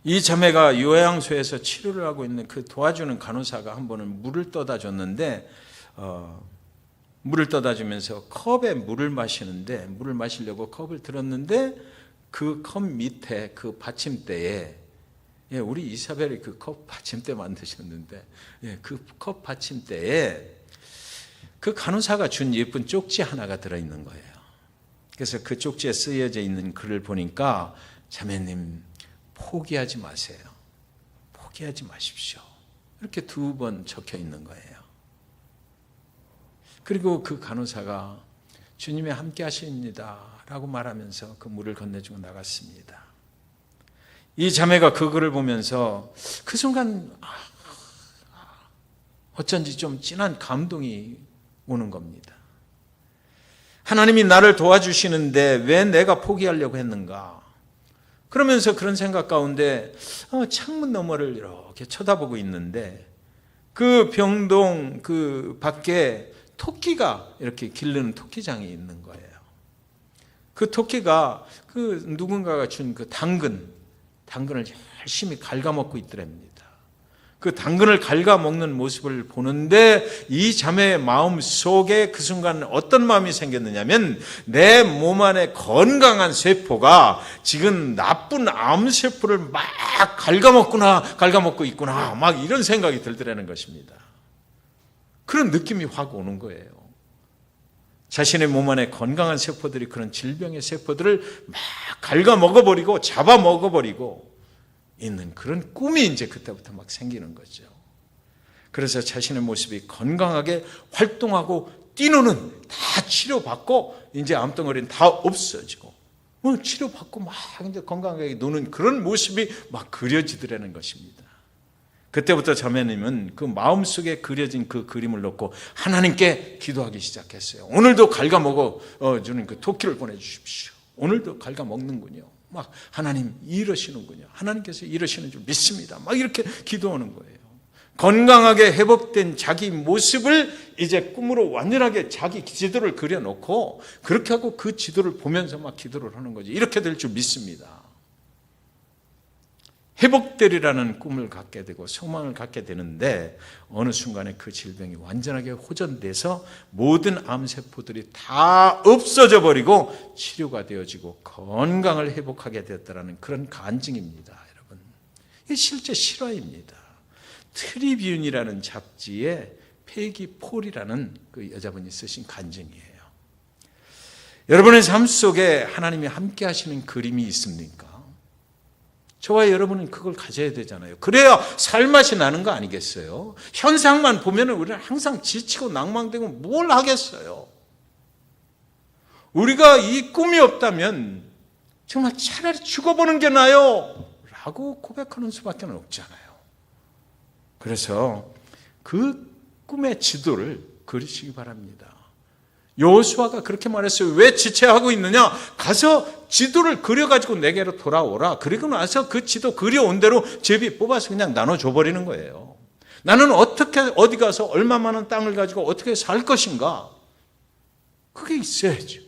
이 자매가 요양소에서 치료를 하고 있는 그 도와주는 간호사가 한 번은 물을 떠다 줬는데, 물을 떠다 주면서 컵에 물을 마시는데, 물을 마시려고 컵을 들었는데 그 컵 밑에 그 받침대에, 우리 이사벨이 그 컵 받침대 만드셨는데, 그 컵 받침대에 그 간호사가 준 예쁜 쪽지 하나가 들어있는 거예요. 그래서 그 쪽지에 쓰여져 있는 글을 보니까, 자매님 포기하지 마세요. 포기하지 마십시오. 이렇게 2번 적혀 있는 거예요. 그리고 그 간호사가 주님이 함께 하십니다 라고 말하면서 그 물을 건네주고 나갔습니다. 이 자매가 그 글을 보면서 그 순간 어쩐지 좀 진한 감동이 오는 겁니다. 하나님이 나를 도와주시는데 왜 내가 포기하려고 했는가? 그러면서 그런 생각 가운데 창문 너머를 이렇게 쳐다보고 있는데, 그 병동 그 밖에 토끼가 이렇게 기르는 토끼장이 있는 거예요. 그 토끼가 그 누군가가 준 그 당근을 열심히 갉아먹고 있더랍니다. 그 당근을 갉아먹는 모습을 보는데 이 자매의 마음 속에 그 순간 어떤 마음이 생겼느냐면, 내 몸 안에 건강한 세포가 지금 나쁜 암세포를 막 갉아먹고 있구나, 막 이런 생각이 들더라는 것입니다. 그런 느낌이 확 오는 거예요. 자신의 몸 안에 건강한 세포들이 그런 질병의 세포들을 막 갉아먹어버리고 잡아먹어버리고 있는 그런 꿈이 이제 그때부터 막 생기는 거죠. 그래서 자신의 모습이 건강하게 활동하고 뛰노는, 다 치료받고 이제 암덩어리는 다 없어지고 치료받고 막 이제 건강하게 노는 그런 모습이 막 그려지더라는 것입니다. 그때부터 자매님은 그 마음속에 그려진 그 그림을 놓고 하나님께 기도하기 시작했어요. 오늘도 갉아먹어 주는 그 토끼를 보내주십시오. 오늘도 갉아먹는군요. 막 하나님 이러시는군요. 하나님께서 이러시는 줄 믿습니다. 막 이렇게 기도하는 거예요. 건강하게 회복된 자기 모습을 이제 꿈으로 완전하게 자기 지도를 그려놓고, 그렇게 하고 그 지도를 보면서 막 기도를 하는 거지. 이렇게 될 줄 믿습니다. 회복되리라는 꿈을 갖게 되고 소망을 갖게 되는데, 어느 순간에 그 질병이 완전하게 호전돼서 모든 암세포들이 다 없어져 버리고 치료가 되어지고 건강을 회복하게 되었다는 그런 간증입니다. 여러분, 이게 실제 실화입니다. 트리뷴이라는 잡지에 페기 폴이라는 그 여자분이 쓰신 간증이에요. 여러분의 삶 속에 하나님이 함께 하시는 그림이 있습니까? 저와 여러분은 그걸 가져야 되잖아요. 그래야 살맛이 나는 거 아니겠어요? 현상만 보면 우리는 항상 지치고 낭망되고 뭘 하겠어요? 우리가 이 꿈이 없다면 정말 차라리 죽어보는 게 나아요 라고 고백하는 수밖에 없잖아요. 그래서 그 꿈의 지도를 그리시기 바랍니다. 여호수아가 그렇게 말했어요. 왜 지체하고 있느냐? 가서 지도를 그려가지고 내게로 돌아오라. 그리고 나서 그 지도 그려온 대로 제비 뽑아서 그냥 나눠줘 버리는 거예요. 나는 어떻게 어디 가서 얼마만한 땅을 가지고 어떻게 살 것인가? 그게 있어야죠.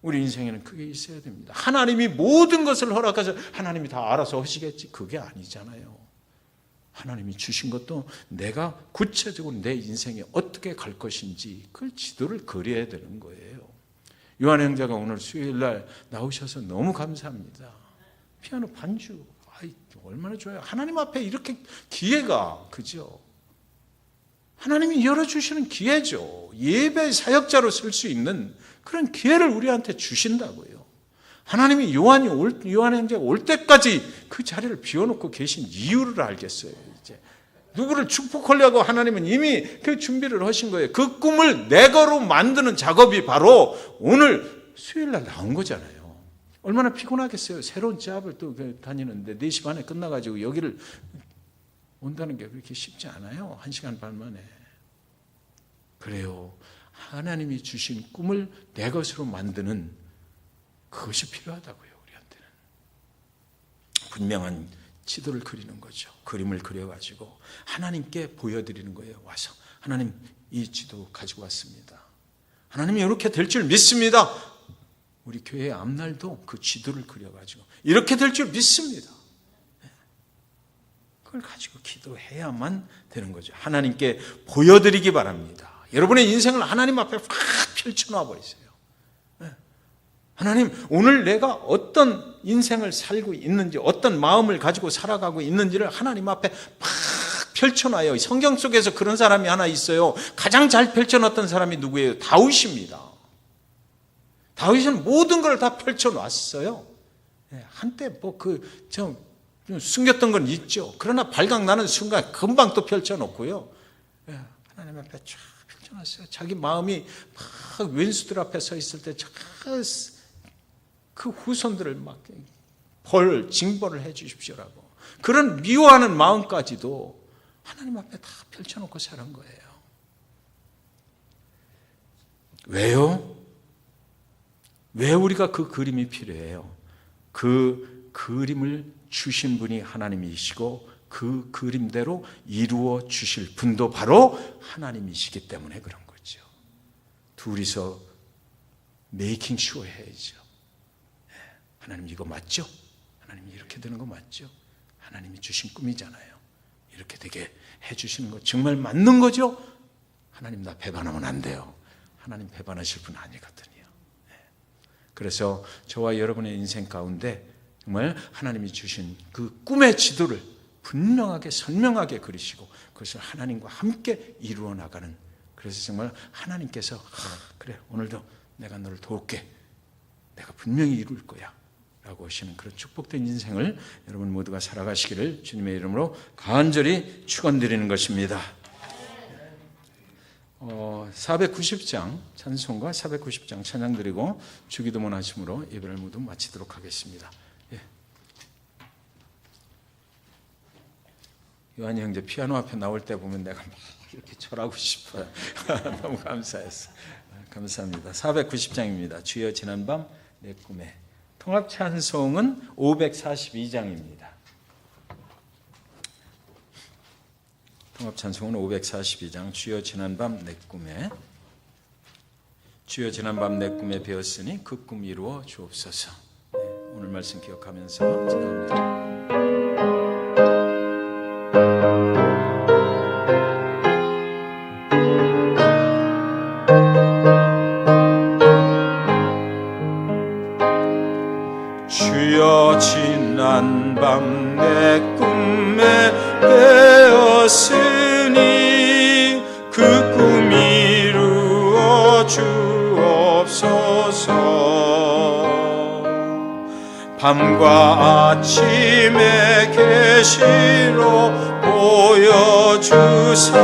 우리 인생에는 그게 있어야 됩니다. 하나님이 모든 것을 허락해서 하나님이 다 알아서 하시겠지. 그게 아니잖아요. 하나님이 주신 것도 내가 구체적으로 내 인생에 어떻게 갈 것인지 그 지도를 그려야 되는 거예요. 요한 형제가 오늘 수요일날 나오셔서 너무 감사합니다. 피아노 반주 얼마나 좋아요. 하나님 앞에 이렇게 기회가, 그죠? 하나님이 열어주시는 기회죠. 예배 사역자로 쓸 수 있는 그런 기회를 우리한테 주신다고요. 하나님이 요한 형제가 올 때까지 그 자리를 비워놓고 계신 이유를 알겠어요. 이제 누구를 축복하려고 하나님은 이미 그 준비를 하신 거예요. 그 꿈을 내거로 만드는 작업이 바로 오늘 수요일날 나온 거잖아요. 얼마나 피곤하겠어요. 새로운 잡을 또 다니는데 4시 반에 끝나가지고 여기를 온다는 게 그렇게 쉽지 않아요. 1시간 반 만에. 그래요. 하나님이 주신 꿈을 내 것으로 만드는 그것이 필요하다고요. 우리한테는. 분명한 지도를 그리는 거죠. 그림을 그려가지고 하나님께 보여드리는 거예요. 와서 하나님 이 지도 가지고 왔습니다. 하나님이 이렇게 될 줄 믿습니다. 우리 교회 앞날도 그 지도를 그려가지고 이렇게 될 줄 믿습니다. 그걸 가지고 기도해야만 되는 거죠. 하나님께 보여드리기 바랍니다. 여러분의 인생을 하나님 앞에 확 펼쳐놔 버리세요. 하나님, 오늘 내가 어떤 인생을 살고 있는지, 어떤 마음을 가지고 살아가고 있는지를 하나님 앞에 팍 펼쳐놔요. 성경 속에서 그런 사람이 하나 있어요. 가장 잘 펼쳐놨던 사람이 누구예요? 다윗입니다. 다윗은 모든 걸 다 펼쳐놨어요. 한때 좀 숨겼던 건 있죠. 그러나 발각나는 순간 금방 또 펼쳐놓고요. 하나님 앞에 쫙 펼쳐놨어요. 자기 마음이 막 왼수들 앞에 서 있을 때 그 후손들을 막 징벌을 해 주십시오라고. 그런 미워하는 마음까지도 하나님 앞에 다 펼쳐놓고 사는 거예요. 왜요? 왜 우리가 그 그림이 필요해요? 그 그림을 주신 분이 하나님이시고 그 그림대로 이루어 주실 분도 바로 하나님이시기 때문에 그런 거죠. 둘이서 메이킹 슈어 해야죠. 하나님 이거 맞죠? 하나님 이렇게 되는 거 맞죠? 하나님이 주신 꿈이잖아요. 이렇게 되게 해주시는 거 정말 맞는 거죠? 하나님 나 배반하면 안 돼요. 하나님 배반하실 분 아니거든요. 그래서 저와 여러분의 인생 가운데 정말 하나님이 주신 그 꿈의 지도를 분명하게 선명하게 그리시고 그것을 하나님과 함께 이루어 나가는, 그래서 정말 하나님께서 그래 오늘도 내가 너를 도울게, 내가 분명히 이룰 거야 라고 하시는 그런 축복된 인생을 여러분 모두가 살아가시기를 주님의 이름으로 간절히 축원드리는 것입니다. 490장 찬송과 490장 찬양 드리고 주기도문 하심으로 예배를 모두 마치도록 하겠습니다. 요한이 형제 피아노 앞에 나올 때 보면 내가 막 이렇게 절하고 싶어요. 너무 감사했어요. 감사합니다. 490장입니다. 주여 지난밤 내 꿈에. 통합 찬송은 542장입니다. 통합 찬송은 542장. 주여 지난밤 내 꿈에. 주여 지난밤 내 꿈에 배웠으니 그 꿈 이루어 주옵소서. 오늘 말씀 기억하면서 지나갑니다. 주여 지난밤 내 꿈에 배었으니 그 꿈 이루어 주옵소서. 밤과 아침의 계시로 보여주사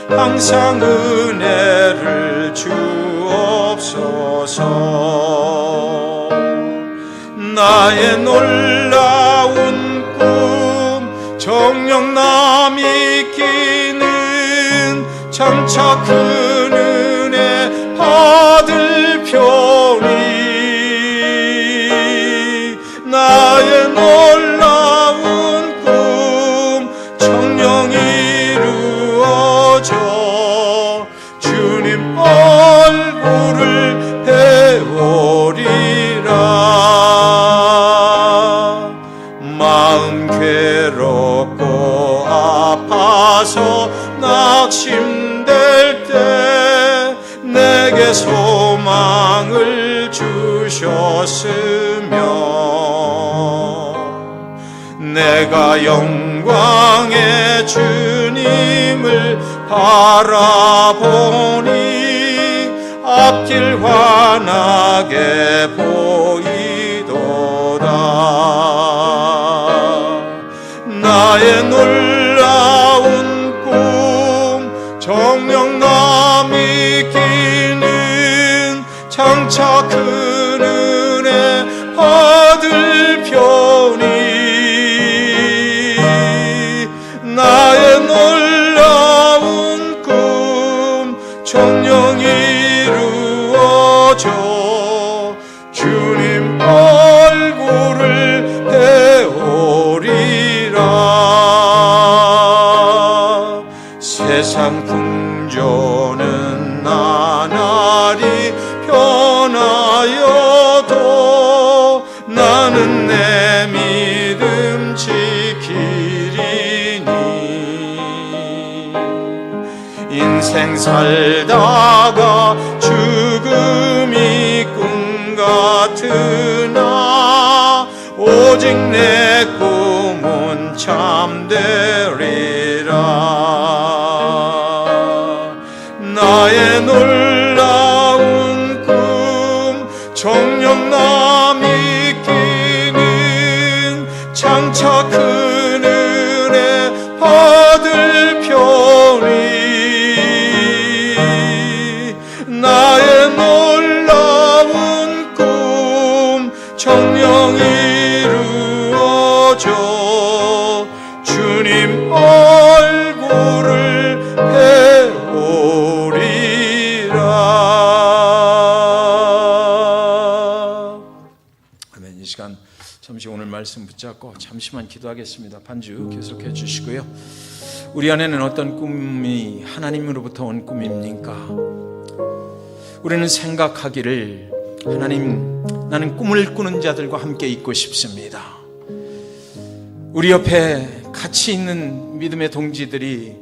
항상 은혜를 주옵소서. 주옵소서. 나의 놀라운 꿈 정녕 남이 끼는 장차 큰 은혜 받을 편이 나의 놀라운 꿈 정녕 이루어져 주님 얼굴을 배우리라. 마음 괴롭고 아파서 낙심될 때 내게 소망을 주셨으며 내가 영광의 주님을 바라보니 앞길 환하게 보이도다. 나의 놀라운 꿈 정녕 남이 끼는 장차 큰 은혜 받을 편이 나의 놀라운 꿈 정녕 이루어져 주님 얼굴을 배우리라. 세상 풍조는 나날이 변하여도 나는 내 믿음 지키리니 인생 살다가 죽음이 꿈 같으나 오직 내 꿈은 참되리라. 나의 놀라운 꿈 정녕 남이 끼는 장차 큰 은혜 받을 편이 나의 놀라운 꿈 정녕 이루어져 주님 얼굴을 배우리라. 아멘. 이 시간 잠시 오늘 말씀 붙잡고 잠시만 기도하겠습니다. 반주 계속해 주시고요. 우리 안에는 어떤 꿈이 하나님으로부터 온 꿈입니까? 우리는 생각하기를 하나님, 나는 꿈을 꾸는 자들과 함께 있고 싶습니다. 우리 옆에 같이 있는 믿음의 동지들이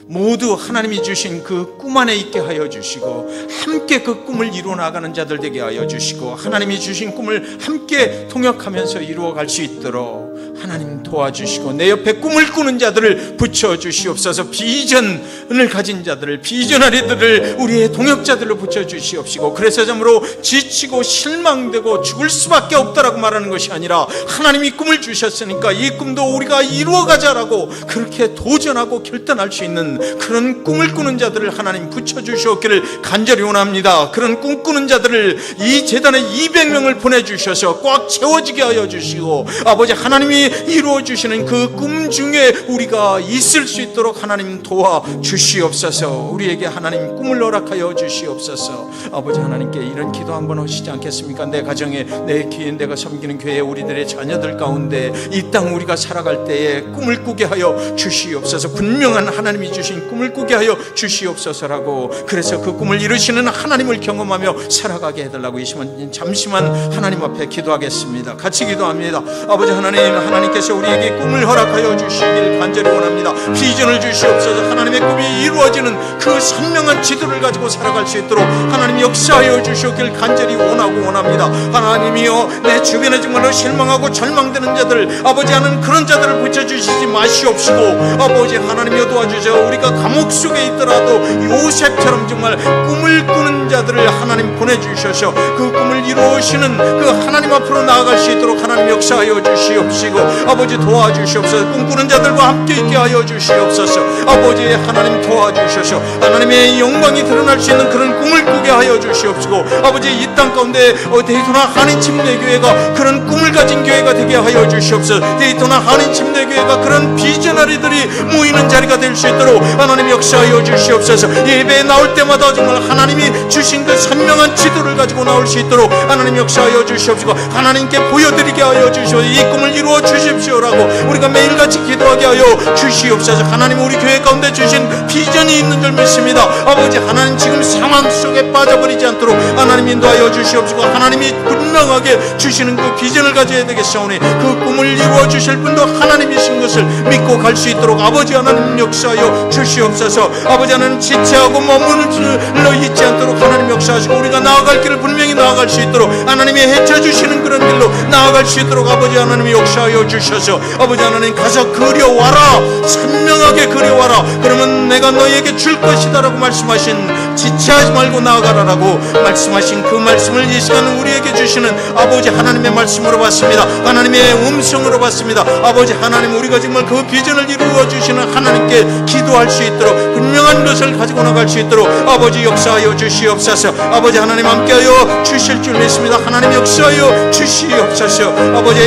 모두 하나님이 주신 그 꿈 안에 있게 하여 주시고 함께 그 꿈을 이루어 나가는 자들 되게 하여 주시고 하나님이 주신 꿈을 함께 통역하면서 이루어갈 수 있도록 하나님 도와주시고 내 옆에 꿈을 꾸는 자들을 붙여주시옵소서. 비전을 가진 자들을, 비전아리들을 우리의 동역자들로 붙여주시옵시고 그래서 참으로 지치고 실망되고 죽을 수밖에 없다라고 말하는 것이 아니라 하나님이 꿈을 주셨으니까 이 꿈도 우리가 이루어가자라고 그렇게 도전하고 결단할 수 있는 그런 꿈을 꾸는 자들을 하나님 붙여주시옵기를 간절히 원합니다. 그런 꿈꾸는 자들을 이 재단에 200명을 보내주셔서 꽉 채워지게 하여 주시고 아버지 하나님이 이루어주시는 그 꿈 중에 우리가 있을 수 있도록 하나님 도와주시옵소서. 우리에게 하나님 꿈을 허락하여 주시옵소서. 아버지 하나님께 이런 기도 한번 하시지 않겠습니까? 내 가정에, 내 기인 내가 섬기는 교회 우리들의 자녀들 가운데 이 땅 우리가 살아갈 때에 꿈을 꾸게 하여 주시옵소서. 분명한 하나님이 주신 꿈을 꾸게 하여 주시옵소서라고 그래서 그 꿈을 이루시는 하나님을 경험하며 살아가게 해달라고 이 시간 잠시만 하나님 앞에 기도하겠습니다. 같이 기도합니다. 아버지 하나님, 하나님께서 우리에게 꿈을 허락하여 주시길 간절히 원합니다. 비전을 주시옵소서. 하나님의 꿈이 이루어지는 그 선명한 지도를 가지고 살아갈 수 있도록 하나님 역사하여 주시길 간절히 원하고 원합니다. 하나님이여 내 주변에 정말로 실망하고 절망되는 자들 아버지 하는 그런 자들을 붙여주시지 마시옵시고 아버지 하나님이여 도와주셔. 우리가 감옥 속에 있더라도 요셉처럼 정말 꿈을 꾸는 자들을 하나님 보내주셔서 그 꿈을 이루시는 그 하나님 앞으로 나아갈 수 있도록 하나님 역사하여 주시옵시고 아버지 아버지 도와주시옵소서. 꿈꾸는 자들과 함께 있게 하여 주시옵소서. 아버지 하나님 도와주셔서 하나님의 영광이 드러날 수 있는 그런 꿈을 꾸게 하여 주시옵시고, 아버지 이 땅 가운데 데이토나 한인 침례교회가 그런 꿈을 가진 교회가 되게 하여 주시옵소서. 데이토나 한인 침례교회가 그런 비전너리들이 모이는 자리가 될 수 있도록 하나님 역사하여 주시옵소서. 예배에 나올 때마다 정말 하나님이 주신 그 선명한 지도를 가지고 나올 수 있도록 하나님 역사하여 주시옵시고, 하나님께 보여드리게 하여 주시옵소서. 이 꿈을 이루어 주십시오라고 우리가 매일같이 기도하게 하여 주시옵소서. 하나님 우리 교회 가운데 주신 비전이 있는 줄 믿습니다. 아버지 하나님 지금 상황 속에 빠져버리지 않도록 하나님 인도하여 주시옵시고, 하나님이 분명하게 주시는 그 비전을 가져야 되겠사오니 그 꿈을 이루어 주실 분도 하나님이신 것을 믿고 갈 수 있도록 아버지 하나님 역사하여 주시옵소서. 아버지 하나님 지체하고 머무르러 있지 않도록 하나님 역사하시고, 우리가 나아갈 길을 분명히 나아갈 수 있도록 하나님이 헤쳐주시는 그런 길로 나아갈 수 있도록 아버지 하나님이 역사하여 주셔서, 아버지 하나님 가서 그려와라, 선명하게 그려와라, 그러면 내가 너희에게 줄 것이다 라고 말씀하신, 지체하지 말고 나아가라라고 말씀하신 그 말씀을 이 시간 우리에게 주시는 아버지 하나님의 말씀으로 받습니다. 하나님의 음성으로 받습니다. 아버지 하나님 우리가 정말 그 비전을 이루어 주시는 하나님께 기도할 수 있도록, 분명한 것을 가지고 나갈 수 있도록 아버지 역사하여 주시옵소서. 아버지 하나님 함께하여 주실 줄 믿습니다. 하나님 역사하여 주시옵소서. 아버지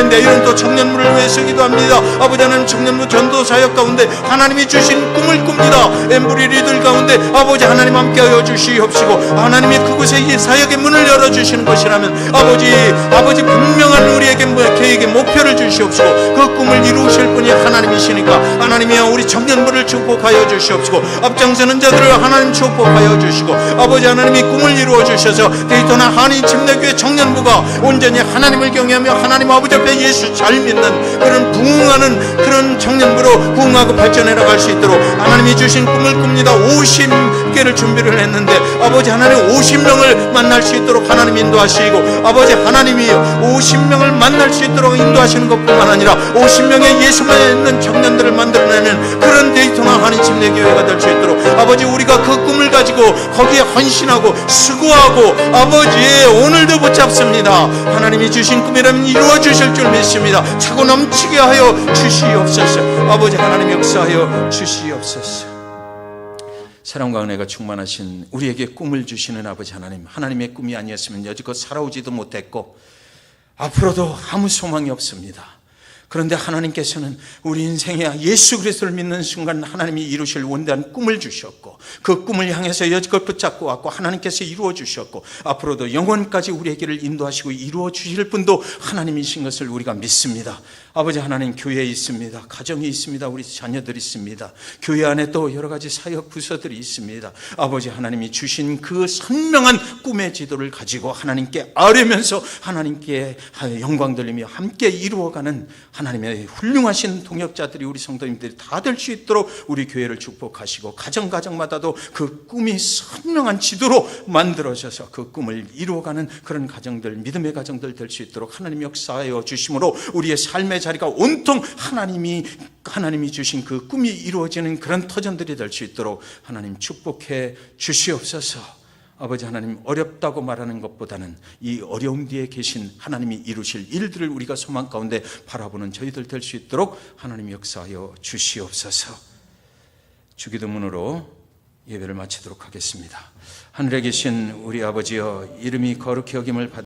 내일은 또 청년부를 위해서 기도합니다. 아버지 하나님 청년부 전도 사역 가운데 하나님이 주신 꿈을 꿉니다. 엠브리리들 가운데 아버지 하나님 함께하여 주시옵시고, 하나님이 그곳에 이 사역의 문을 열어주시는 것이라면 아버지 분명한 우리에게 계획의 목표를 주시옵시고, 그 꿈을 이루실 분이 하나님이시니까 하나님이여 우리 청년부를 축복하여 주시옵시고, 앞장서는 자들을 하나님 축복하여 주시고, 아버지 하나님이 꿈을 이루어 주셔서 데이토나 한인 침례교회 청년부가 온전히 하나님을 경외하며 하나님 아버지 앞에 예수 잘 믿는 그런 부흥하는 그런 청년부로 부흥하고 발전해 나갈 수 있도록 하나님이 주신 꿈을 꿉니다. 50개를 준비를 했는데 아버지 하나님 50명을 만날 수 있도록 하나님 인도하시고, 아버지 하나님이 50명을 만날 수 있도록 인도하시는 것뿐만 아니라 50명의 예수만 있는 청년들을 만들어내는 그런 데이토나 한인 침례교회가 될 수 있도록 아버지 우리가 그 꿈을 가지고 거기에 헌신하고 수고하고 아버지 오늘도 붙잡습니다. 하나님이 주신 꿈이라면 이루어 주실 줄 믿습니다. 차고 넘치게 하여 주시옵소서. 아버지 하나님 역사하여 주시옵소서. 사랑과 은혜가 충만하신 우리에게 꿈을 주시는 아버지 하나님, 하나님의 꿈이 아니었으면 여지껏 살아오지도 못했고 앞으로도 아무 소망이 없습니다. 그런데 하나님께서는 우리 인생에 예수 그리스도를 믿는 순간 하나님이 이루실 원대한 꿈을 주셨고, 그 꿈을 향해서 여지껏 붙잡고 왔고 하나님께서 이루어 주셨고, 앞으로도 영원까지 우리에게를 인도하시고 이루어 주실 분도 하나님이신 것을 우리가 믿습니다. 아버지 하나님, 교회에 있습니다. 가정이 있습니다. 우리 자녀들이 있습니다. 교회 안에 또 여러 가지 사역 부서들이 있습니다. 아버지 하나님이 주신 그 선명한 꿈의 지도를 가지고 하나님께 아뢰면서 하나님께 영광 돌리며 함께 이루어가는 하나님의 훌륭하신 동역자들이 우리 성도님들이 다 될 수 있도록 우리 교회를 축복하시고, 가정마다도 그 꿈이 선명한 지도로 만들어져서 그 꿈을 이루어가는 그런 가정들, 믿음의 가정들 될 수 있도록 하나님 역사하여 주심으로 우리의 삶의 자리가 온통 하나님이 주신 그 꿈이 이루어지는 그런 터전들이 될 수 있도록 하나님 축복해 주시옵소서. 아버지 하나님, 어렵다고 말하는 것보다는 이 어려움 뒤에 계신 하나님이 이루실 일들을 우리가 소망 가운데 바라보는 저희들 될 수 있도록 하나님 역사하여 주시옵소서. 주기도문으로 예배를 마치도록 하겠습니다. 하늘에 계신 우리 아버지여, 이름이 거룩히 여김을 받으시옵소서.